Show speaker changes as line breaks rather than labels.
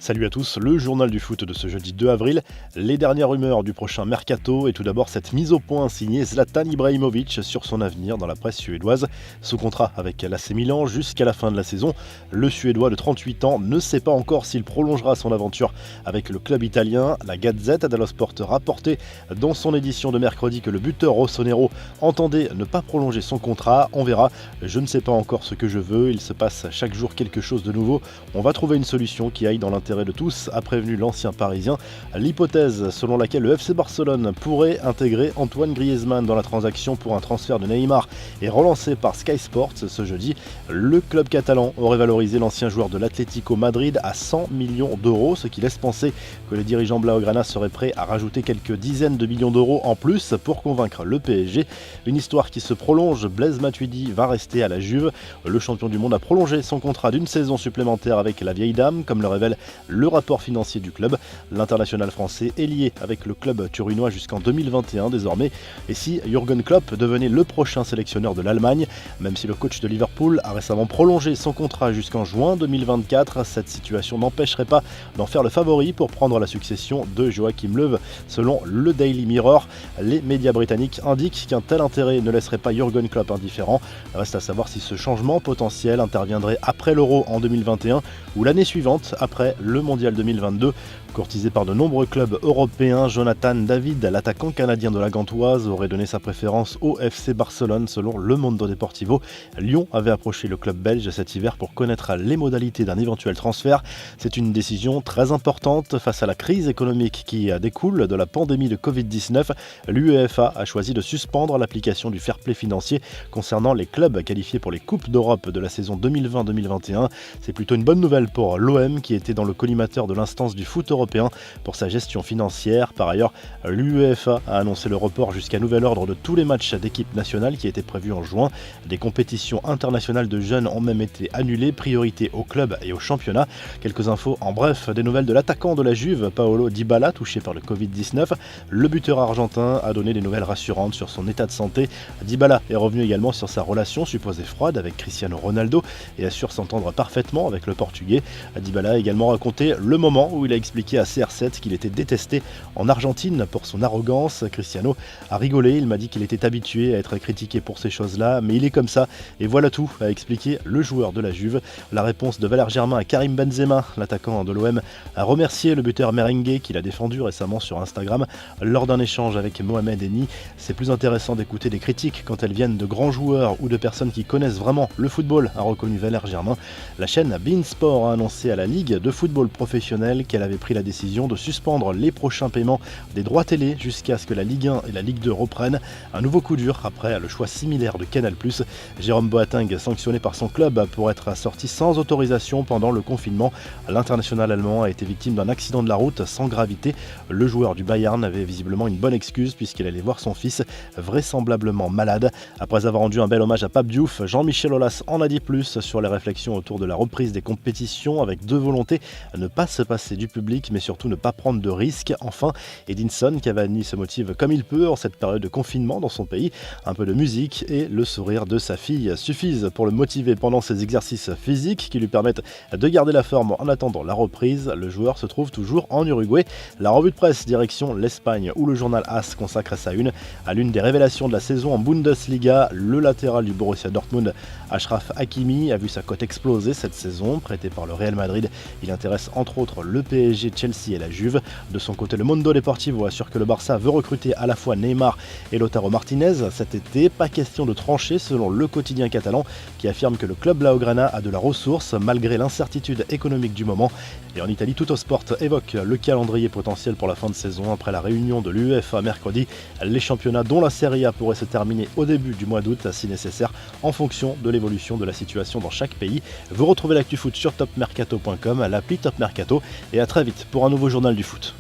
Salut à tous, le journal du foot de ce jeudi 2 avril, les dernières rumeurs du prochain mercato et tout d'abord cette mise au point signée Zlatan Ibrahimovic sur son avenir dans la presse suédoise. Sous contrat avec l'AC Milan jusqu'à la fin de la saison, le Suédois de 38 ans ne sait pas encore s'il prolongera son aventure avec le club italien. La Gazette dello Sport rapportait dans son édition de mercredi que le buteur rossonero entendait ne pas prolonger son contrat. On verra, je ne sais pas encore ce que je veux, il se passe chaque jour quelque chose de nouveau. On va trouver une solution qui aille dans l'intérêt de tous, a prévenu l'ancien Parisien. L'hypothèse selon laquelle le FC Barcelone pourrait intégrer Antoine Griezmann dans la transaction pour un transfert de Neymar est relancée par Sky Sports ce jeudi. Le club catalan aurait valorisé l'ancien joueur de l'Atlético Madrid à 100 millions d'euros, ce qui laisse penser que les dirigeants blaugrana seraient prêts à rajouter quelques dizaines de millions d'euros en plus pour convaincre le PSG. Une histoire qui se prolonge, Blaise Matuidi va rester à la Juve. Le champion du monde a prolongé son contrat d'une saison supplémentaire avec la vieille dame, comme le révèle le rapport financier du club. L'international français est lié avec le club turinois jusqu'en 2021 désormais. Et si Jürgen Klopp devenait le prochain sélectionneur de l'Allemagne, même si le coach de Liverpool a récemment prolongé son contrat jusqu'en juin 2024, cette situation n'empêcherait pas d'en faire le favori pour prendre la succession de Joachim Löw. Selon le Daily Mirror, les médias britanniques indiquent qu'un tel intérêt ne laisserait pas Jürgen Klopp indifférent. Reste à savoir si ce changement potentiel interviendrait après l'Euro en 2021 ou l'année suivante après le Mondial 2022. Courtisé par de nombreux clubs européens, Jonathan David, l'attaquant canadien de la Gantoise, aurait donné sa préférence au FC Barcelone selon Le Mundo Deportivo. Lyon avait approché le club belge cet hiver pour connaître les modalités d'un éventuel transfert. C'est une décision très importante face à la crise économique qui découle de la pandémie de Covid-19. L'UEFA a choisi de suspendre l'application du fair play financier concernant les clubs qualifiés pour les Coupes d'Europe de la saison 2020-2021. C'est plutôt une bonne nouvelle pour l'OM qui était dans le collimateur de l'instance du foot européen pour sa gestion financière. Par ailleurs, l'UEFA a annoncé le report jusqu'à nouvel ordre de tous les matchs d'équipe nationale qui étaient prévus en juin. Des compétitions internationales de jeunes ont même été annulées, priorité aux clubs et aux championnats. Quelques infos en bref, des nouvelles de l'attaquant de la Juve, Paolo Dybala, touché par le Covid-19. Le buteur argentin a donné des nouvelles rassurantes sur son état de santé. Dybala est revenu également sur sa relation supposée froide avec Cristiano Ronaldo et assure s'entendre parfaitement avec le Portugais. Dybala a également raconté le moment où il a expliqué à CR7 qu'il était détesté en Argentine pour son arrogance. Cristiano a rigolé, il m'a dit qu'il était habitué à être critiqué pour ces choses-là, mais il est comme ça, et voilà tout, a expliqué le joueur de la Juve. La réponse de Valère Germain à Karim Benzema, l'attaquant de l'OM, a remercié le buteur merengue qu'il a défendu récemment sur Instagram lors d'un échange avec Mohamed Eni. C'est plus intéressant d'écouter des critiques quand elles viennent de grands joueurs ou de personnes qui connaissent vraiment le football, a reconnu Valère Germain. La chaîne beIN Sport a annoncé à la Ligue de football professionnel qu'elle avait pris la décision de suspendre les prochains paiements des droits télé jusqu'à ce que la Ligue 1 et la Ligue 2 reprennent. Un nouveau coup dur après le choix similaire de Canal+. Jérôme Boateng, sanctionné par son club pour être sorti sans autorisation pendant le confinement. L'international allemand a été victime d'un accident de la route sans gravité. Le joueur du Bayern avait visiblement une bonne excuse puisqu'il allait voir son fils vraisemblablement malade. Après avoir rendu un bel hommage à Pape Diouf, Jean-Michel Aulas en a dit plus sur les réflexions autour de la reprise des compétitions avec deux volontés, ne pas se passer du public mais surtout ne pas prendre de risques. Enfin, Edinson Cavani se motive comme il peut en cette période de confinement dans son pays. Un peu de musique et le sourire de sa fille suffisent pour le motiver pendant ses exercices physiques qui lui permettent de garder la forme en attendant la reprise. Le joueur se trouve toujours en Uruguay. La revue de presse direction l'Espagne où le journal AS consacre sa une à l'une des révélations de la saison en Bundesliga. Le latéral du Borussia Dortmund, Achraf Hakimi, a vu sa cote exploser cette saison. Prêté par le Real Madrid, il intéresse entre autres le PSG, Chelsea et la Juve. De son côté, le Mundo Deportivo assure que le Barça veut recruter à la fois Neymar et Lautaro Martinez cet été. Pas question de trancher selon le quotidien catalan qui affirme que le club blaugrana a de la ressource malgré l'incertitude économique du moment. Et en Italie, Tuttosport évoque le calendrier potentiel pour la fin de saison après la réunion de l'UEFA mercredi. Les championnats dont la Serie A pourraient se terminer au début du mois d'août si nécessaire en fonction de l'évolution de la situation dans chaque pays. Vous retrouvez l'actu foot sur topmercato.com, l'appli Top Mercato et à très vite pour un nouveau journal du foot.